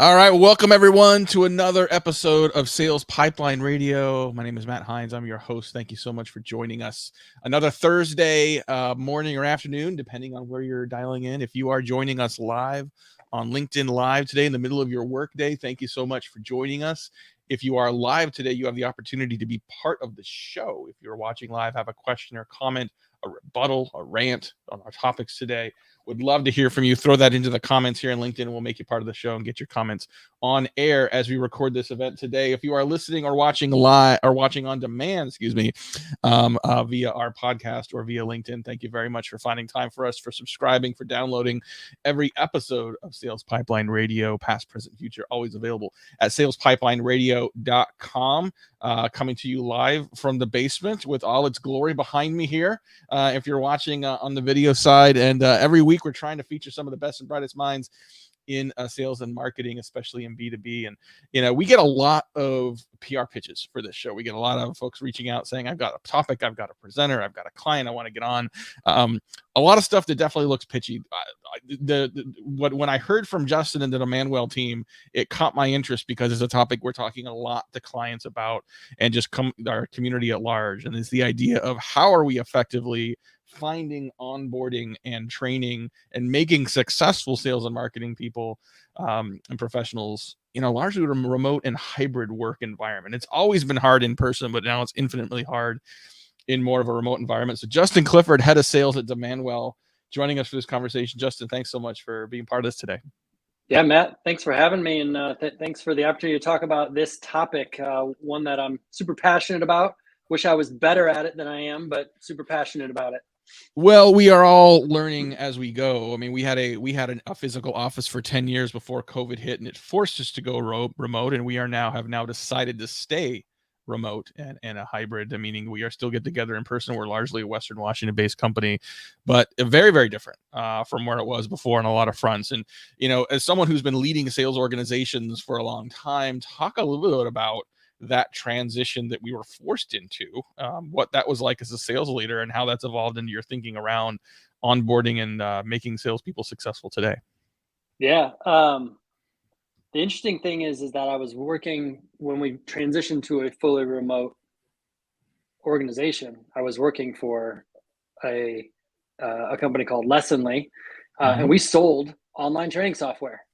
All right, welcome everyone to another episode of Sales Pipeline Radio. My name is Matt Heinz. I'm your host. Thank you so much for joining us. Another Thursday morning or afternoon, depending on where you're dialing in. If you are joining us live on LinkedIn Live today in the middle of your workday, thank you so much for joining us. If you are live today, you have the opportunity to be part of the show. If you're watching live, have a question or comment, a rebuttal, a rant on our topics today, would love to hear from you. Throw that into the comments here in LinkedIn, and we'll make you part of the show and get your comments on air as we record this event today. If you are listening or watching live or watching on demand, via our podcast or via LinkedIn, thank you very much for finding time for us, for subscribing, for downloading every episode of Sales Pipeline Radio, past, present, future, always available at salespipelineradio.com. Coming to you live from the basement with all its glory behind me here. If you're watching on the video side, and every week we're trying to feature some of the best and brightest minds in sales and marketing, especially in B2B. And, we get a lot of PR pitches for this show. We get a lot of folks reaching out saying, I've got a topic, I've got a presenter, I've got a client I want to get on. A lot of stuff that definitely looks pitchy. When I heard from Justin and the Demandwell team, it caught my interest because it's a topic we're talking a lot to clients about and just our community at large. And it's the idea of how are we effectively finding, onboarding, and training and making successful sales and marketing people and professionals, largely a remote and hybrid work environment. It's always been hard in person, but now it's infinitely hard in more of a remote environment. So Justin Clifford, head of sales at Demandwell, joining us for this conversation. Justin, thanks so much for being part of this today. Yeah, Matt, thanks for having me, and thanks for the opportunity to talk about this topic, one that I'm super passionate about. Wish I was better at it than I am, but super passionate about it. Well, we are all learning as we go. I mean, we had a physical office for 10 years before COVID hit, and it forced us to go remote, and we have now decided to stay remote and a hybrid, meaning we are still get together in person. We're largely a Western Washington based company, but very, very different from where it was before on a lot of fronts. And, as someone who's been leading sales organizations for a long time, talk a little bit about that transition that we were forced into, what that was like as a sales leader and how that's evolved into your thinking around onboarding and making salespeople successful today. Yeah. The interesting thing is that I was working when we transitioned to a fully remote organization. I was working for a company called Lessonly, and we sold online training software.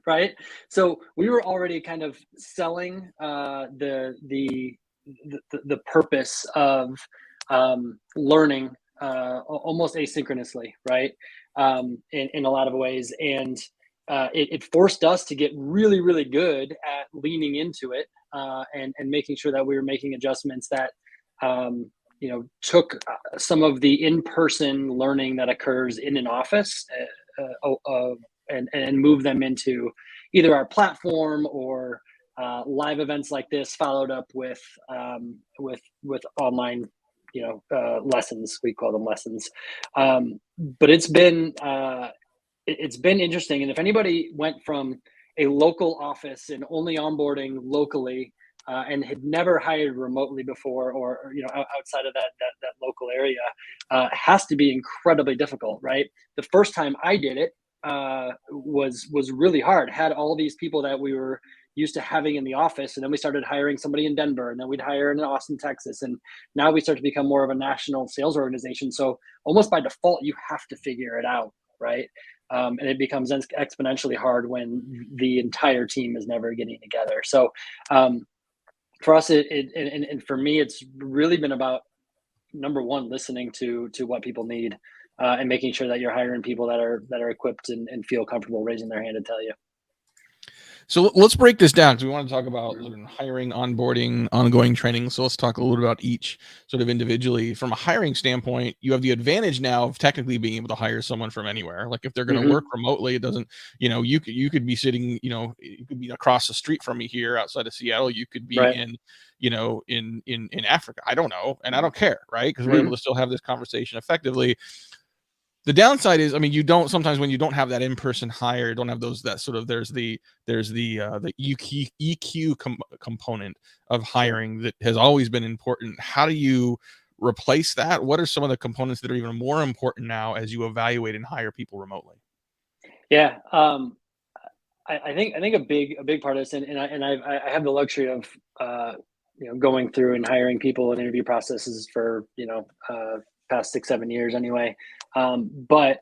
Right. So we were already kind of selling the purpose of learning almost asynchronously, right? In a lot of ways. And it forced us to get really, really good at leaning into it and making sure that we were making adjustments that took some of the in-person learning that occurs in an office and move them into either our platform or live events like this, followed up with online, lessons. We call them lessons. But it's been interesting. And if anybody went from a local office and only onboarding locally and had never hired remotely before, or outside of that local area, has to be incredibly difficult, right? The first time I did it, was really hard. Had all these people that we were used to having in the office, and then we started hiring somebody in Denver, and then we'd hire in Austin, Texas, and now we start to become more of a national sales organization. So almost by default, you have to figure it out, right? And it becomes exponentially hard when the entire team is never getting together. So for us, and for me, it's really been about, number one, listening to what people need. And making sure that you're hiring people that are equipped and feel comfortable raising their hand to tell you. So let's break this down, because we want to talk about hiring, onboarding, ongoing training. So let's talk a little bit about each sort of individually. From a hiring standpoint, you have the advantage now of technically being able to hire someone from anywhere. Like if they're going to work remotely, it doesn't, you could be sitting, you could be across the street from me here outside of Seattle. You could be in Africa. I don't know. And I don't care, right? Because we're able to still have this conversation effectively. The downside is, you don't, sometimes when you don't have that in-person hire, don't have there's the EQ component of hiring that has always been important. How do you replace that? What are some of the components that are even more important now as you evaluate and hire people remotely? Yeah. I think a big part of this, and I have the luxury of going through and hiring people and interview processes for past 6-7 years anyway. But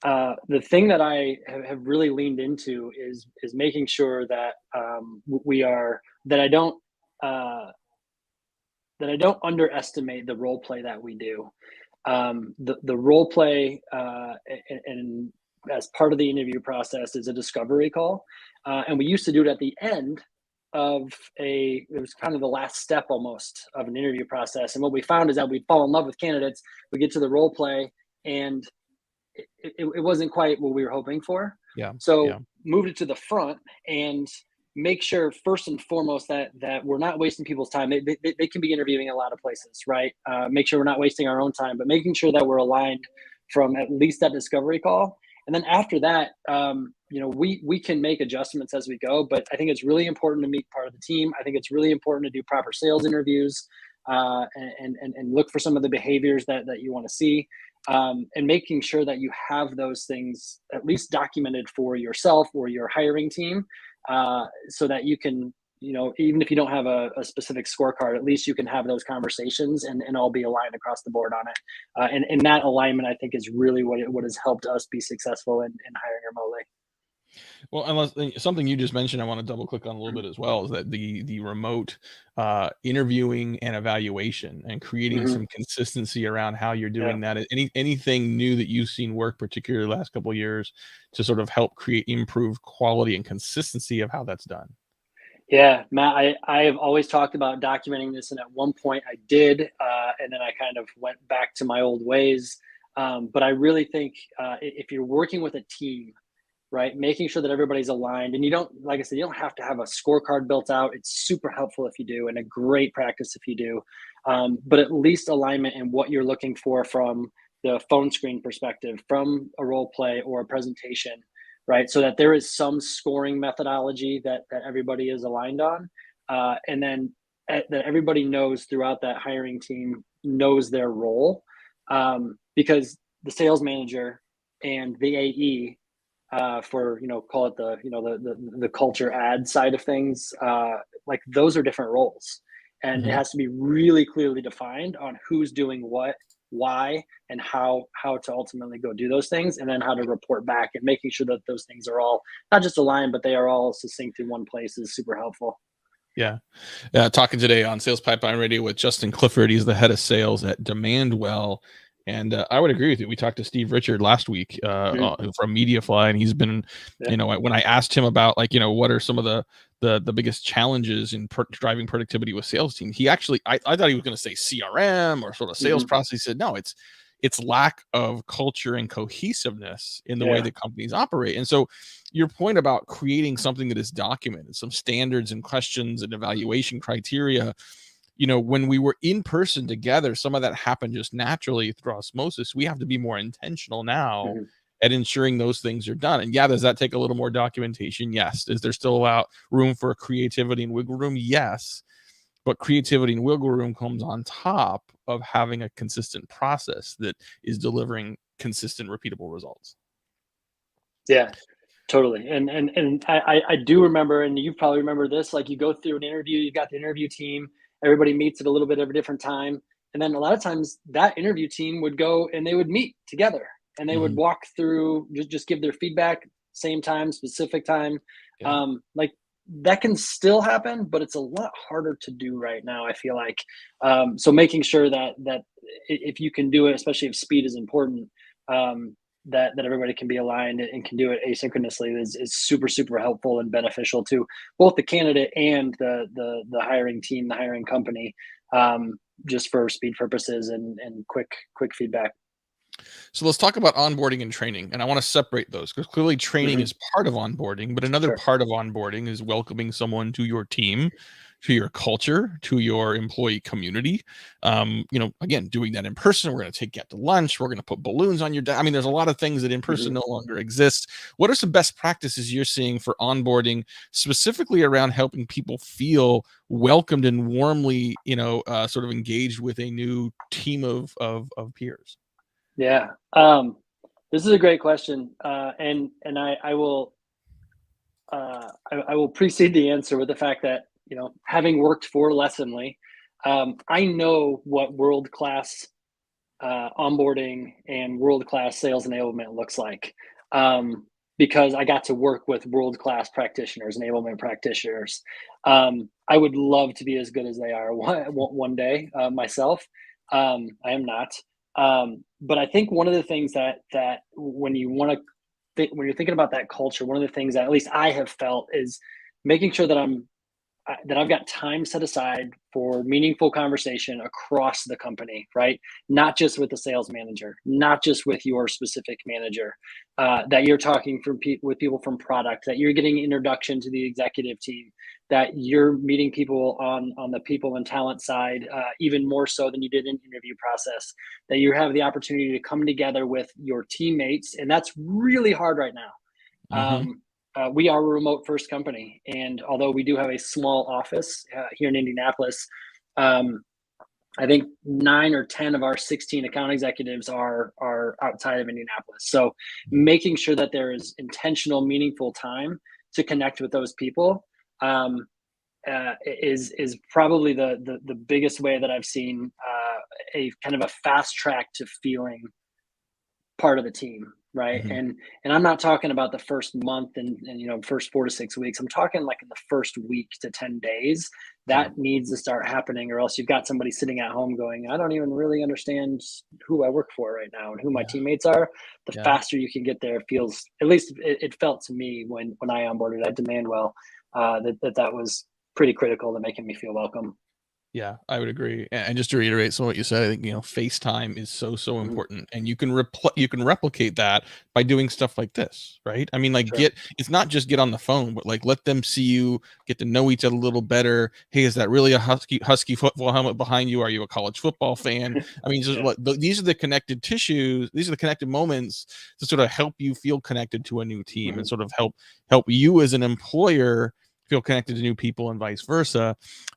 the thing that I have really leaned into is making sure that we are that I don't underestimate the role play that we do. The role play and as part of the interview process is a discovery call, and we used to do it at the end of it was kind of the last step almost of an interview process. And what we found is that we fall in love with candidates, we get to the role play, and it wasn't quite what we were hoping for. Yeah. So Yeah. moved it to the front and make sure first and foremost that we're not wasting people's time. They can be interviewing a lot of places, right? Make sure we're not wasting our own time, but making sure that we're aligned from at least that discovery call. And then after that, we can make adjustments as we go. But I think it's really important to meet part of the team. I think it's really important to do proper sales interviews and look for some of the behaviors that you want to see. And making sure that you have those things at least documented for yourself or your hiring team, so that you can, even if you don't have a specific scorecard, at least you can have those conversations and all be aligned across the board on it. And that alignment, I think, is really what has helped us be successful in hiring remotely. Well, unless something you just mentioned, I want to double click on a little bit as well, is that the remote interviewing and evaluation and creating some consistency around how you're doing that. Anything new that you've seen work, particularly the last couple of years, to sort of help create improved quality and consistency of how that's done? Yeah, Matt, I have always talked about documenting this, and at one point I did, and then I kind of went back to my old ways. But I really think if you're working with a team, right, making sure that everybody's aligned, and you don't, like I said, you don't have to have a scorecard built out. It's super helpful if you do, and a great practice if you do. But at least alignment in what you're looking for from the phone screen perspective, from a role play or a presentation, right? So that there is some scoring methodology that everybody is aligned on, and then that everybody knows throughout that hiring team knows their role, because the sales manager and the AE, for call it the culture ad side of things, like those are different roles, and it has to be really clearly defined on who's doing what, why, and how to ultimately go do those things, and then how to report back, and making sure that those things are all not just aligned, but they are all succinct in one place is super helpful. Yeah. Talking today on Sales Pipeline Radio with Justin Clifford. He's the head of sales at Demandwell. And I would agree with you. We talked to Steve Richard last week from MediaFly, and he's been, when I asked him about what are some of the biggest challenges in driving productivity with sales team, he actually, I thought he was going to say CRM or sort of sales process. He said, no, it's lack of culture and cohesiveness in the way that companies operate. And so your point about creating something that is documented, some standards and questions and evaluation criteria, when we were in person together, some of that happened just naturally through osmosis. We have to be more intentional now at ensuring those things are done. And does that take a little more documentation? Yes. Is there still room for creativity and wiggle room? Yes. But creativity and wiggle room comes on top of having a consistent process that is delivering consistent, repeatable results. Yeah, totally. And I do remember, and you probably remember this, like you go through an interview, you've got the interview team, everybody meets at a little bit of a different time. And then a lot of times that interview team would go and they would meet together, and they would walk through, just give their feedback, same time, specific time. Like that can still happen, but it's a lot harder to do right now, I feel like. So making sure that if you can do it, especially if speed is important, that everybody can be aligned and can do it asynchronously is super, super helpful and beneficial to both the candidate and the hiring team, the hiring company, just for speed purposes and quick feedback. So let's talk about onboarding and training. And I want to separate those, because clearly training is part of onboarding, but another part of onboarding is welcoming someone to your team, to your culture, to your employee community. Again, doing that in person. We're going to get to lunch. We're going to put balloons on your desk. I mean, there's a lot of things that in person no longer exist. What are some best practices you're seeing for onboarding, specifically around helping people feel welcomed and warmly, sort of engaged with a new team of peers? Yeah. This is a great question. And I will I will precede the answer with the fact that, having worked for Lessonly, I know what world-class onboarding and world-class sales enablement looks like, because I got to work with world-class practitioners, enablement practitioners. I would love to be as good as they are one day myself. I am not. But I think one of the things that when you want to when you're thinking about that culture, one of the things that at least I have felt is making sure that I've got time set aside for meaningful conversation across the company, right? Not just with the sales manager, not just with your specific manager, that you're talking with people from product, that you're getting introduction to the executive team, that you're meeting people on the people and talent side, even more so than you did in interview process, that you have the opportunity to come together with your teammates. And that's really hard right now. Mm-hmm. We are a remote first company. And although we do have a small office here in Indianapolis, I think 9 or 10 of our 16 account executives are outside of Indianapolis. So making sure that there is intentional, meaningful time to connect with those people is probably the biggest way that I've seen a kind of a fast track to feeling part of the team, right? Mm-hmm. And I'm not talking about the first month and first 4 to 6 weeks. I'm talking like in the first week to 10 days. That needs to start happening, or else you've got somebody sitting at home going, I don't even really understand who I work for right now and who my teammates are. The faster you can get there, feels, at least it felt to me when I onboarded at Demandwell, that was pretty critical to making me feel welcome. Yeah, I would agree. And just to reiterate some of what you said, I think, FaceTime is so Mm-hmm. important, and you can replicate that by doing stuff like this, right? I mean, like, Sure. it's not just get on the phone, but like let them see you, get to know each other a little better. Hey, is that really a husky football helmet behind you? Are you a college football fan? I mean, just these are the connected tissues. These are the connected moments to sort of help you feel connected to a new team, and sort of help you as an employer feel connected to new people, and vice versa.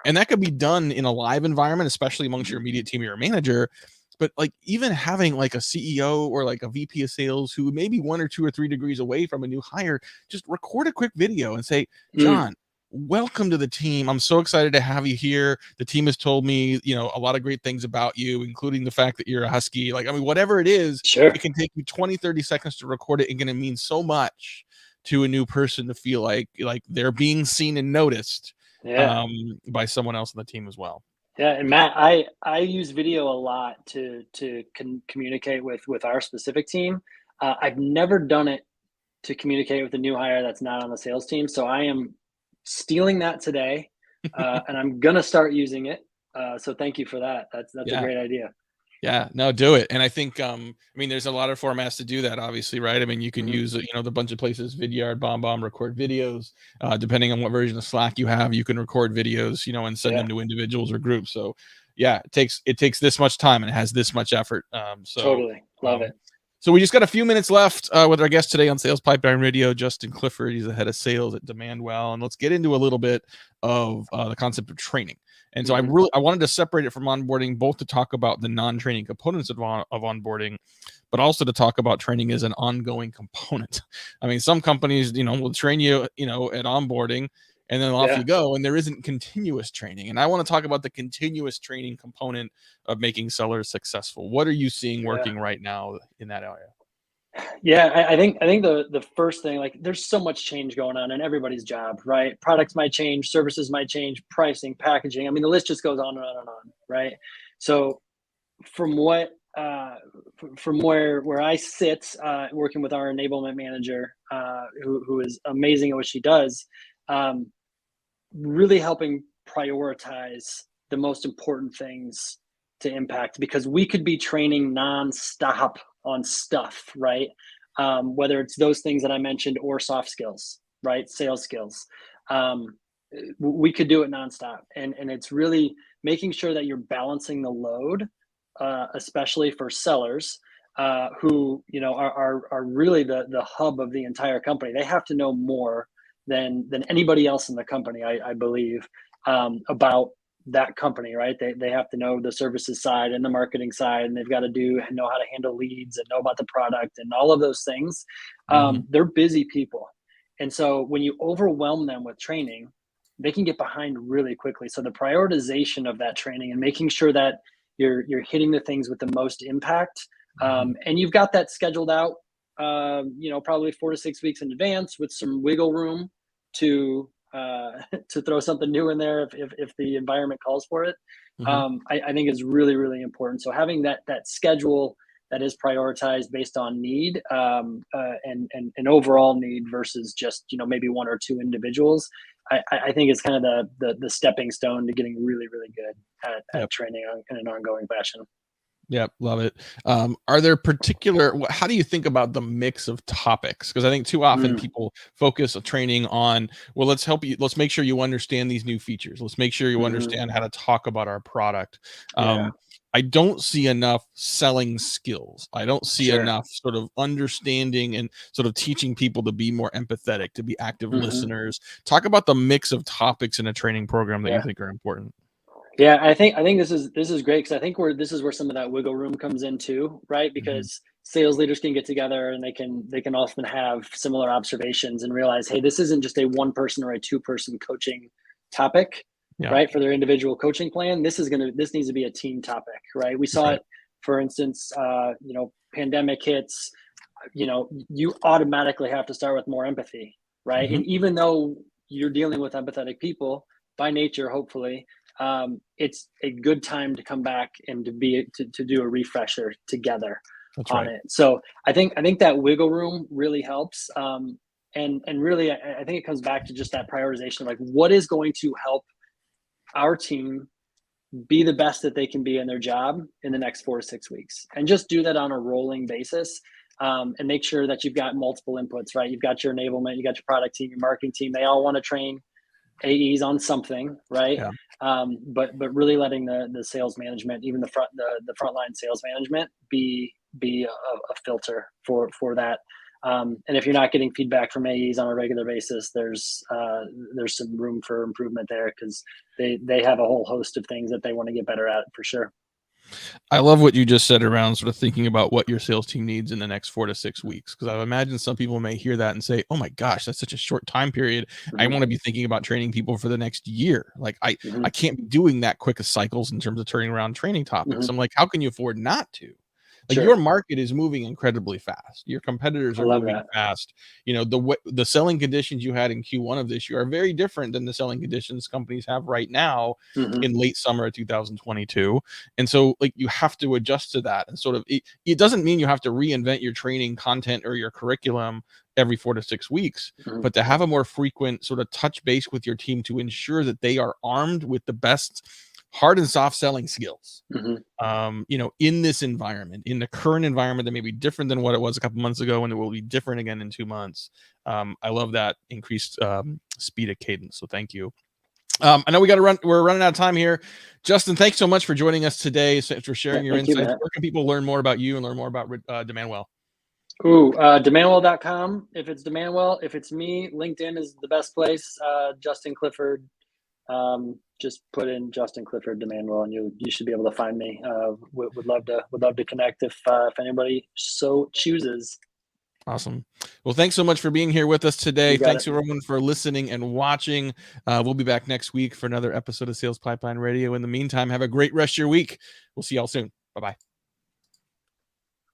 And that could be done in a live environment, especially amongst your immediate team or your manager. But like, even having like a CEO or like a VP of sales who may be 1 or 2 or 3 degrees away from a new hire, just record a quick video and say, John, welcome to the team. I'm so excited to have you here. The team has told me, a lot of great things about you, including the fact that you're a husky. Like, I mean, whatever it is, Sure. it can take you 20, 30 seconds to record it, and going to mean so much to a new person to feel like they're being seen and noticed by someone else on the team as well. Yeah, and Matt, I use video a lot to communicate with our specific team. I've never done it to communicate with a new hire that's not on the sales team. So I am stealing that today, and I'm gonna start using it. So thank you for that. That's a great idea. Yeah, no, do it. And I think, I mean, there's a lot of formats to do that, obviously, right? I mean, you can use, the bunch of places, Vidyard, BombBomb, record videos, depending on what version of Slack you have, you can record videos, and send them to individuals or groups. So yeah, it takes this much time and it has this much effort. Totally love it. So we just got a few minutes left with our guest today on Sales Pipeline Radio, Justin Clifford. He's the head of sales at Demandwell. And let's get into a little bit of the concept of training. And so I wanted to separate it from onboarding, both to talk about the non-training components of onboarding, but also to talk about training as an ongoing component. I mean, some companies, will train you, at onboarding, and then off you go, and there isn't continuous training. And I want to talk about the continuous training component of making sellers successful. What are you seeing working right now in that area? Yeah, I think the first thing, like, there's so much change going on in everybody's job, right? Products might change, services might change, pricing, packaging. I mean, the list just goes on and on and on, right? So from where I sit, working with our enablement manager, who is amazing at what she does, really helping prioritize the most important things to impact, because we could be training nonstop on stuff, right? Whether it's those things that I mentioned or soft skills, right? Sales skills. We could do it nonstop. And it's really making sure that you're balancing the load, especially for sellers who, are really the hub of the entire company. They have to know more than anybody else in the company, I believe, about that company, right? They have to know the services side and the marketing side, and they've got to know how to handle leads and know about the product and all of those things. They're busy people, And so when you overwhelm them with training, they can get behind really quickly. So the prioritization of that training and making sure that you're hitting the things with the most impact, and you've got that scheduled out, probably 4 to 6 weeks in advance with some wiggle room to to throw something new in there if the environment calls for it. I think is really, really important. So having that schedule that is prioritized based on need, and overall need versus just maybe one or two individuals, I think it's kind of the stepping stone to getting really, really good at training in an ongoing fashion. Yep, love it. Are there how do you think about the mix of topics? Because I think too often people focus a training on, well, let's make sure you understand these new features. Let's make sure you understand how to talk about our product. I don't see enough selling skills. I don't see enough sort of understanding and sort of teaching people to be more empathetic, to be active listeners. Talk about the mix of topics in a training program that you think are important. Yeah, I think this is great, because I think this is where some of that wiggle room comes in too, right? Because sales leaders can get together and they can often have similar observations and realize, hey, this isn't just a one person or a two person coaching topic, right? For their individual coaching plan, this needs to be a team topic, right? We saw it, for instance, pandemic hits, you automatically have to start with more empathy, right? And even though you're dealing with empathetic people by nature, hopefully, it's a good time to come back and to do a refresher together on it. So I think that wiggle room really helps. And really, I think it comes back to just that prioritization of like, what is going to help our team be the best that they can be in their job in the next 4 to 6 weeks, and just do that on a rolling basis. And make sure that you've got multiple inputs, right? You've got your enablement, you got your product team, your marketing team. They all want to train AEs on something, right? But really letting the sales management, even the frontline sales management, be a filter for that. And if you're not getting feedback from AEs on a regular basis, there's some room for improvement there, because they have a whole host of things that they want to get better at, for sure. I love what you just said around sort of thinking about what your sales team needs in the next 4 to 6 weeks. Because I imagine some people may hear that and say, oh my gosh, that's such a short time period. I want to be thinking about training people for the next year. Like I can't be doing that quick of cycles in terms of turning around training topics. I'm like, how can you afford not to? Like your market is moving incredibly fast. Your competitors are moving fast. The selling conditions you had in Q1 of this year are very different than the selling conditions companies have right now in late summer of 2022. And so like you have to adjust to that. And sort of it doesn't mean you have to reinvent your training content or your curriculum every 4 to 6 weeks, but to have a more frequent sort of touch base with your team to ensure that they are armed with the best hard and soft selling skills, in this environment, in the current environment that may be different than what it was a couple months ago, and it will be different again in 2 months. I love that increased speed of cadence. So thank you. I know we're running out of time here. Justin, thanks so much for joining us today, for sharing your insights. Where can people learn more about you and learn more about Demandwell? Demandwell.com. If it's Demandwell, if it's me, LinkedIn is the best place. Justin Clifford. Just put in Justin Clifford Demandwell, and you should be able to find me. Would love to connect if anybody so chooses. Awesome. Well, thanks so much for being here with us today. Thanks everyone for listening and watching. We'll be back next week for another episode of Sales Pipeline Radio. In the meantime, have a great rest of your week. We'll see y'all soon. Bye-bye.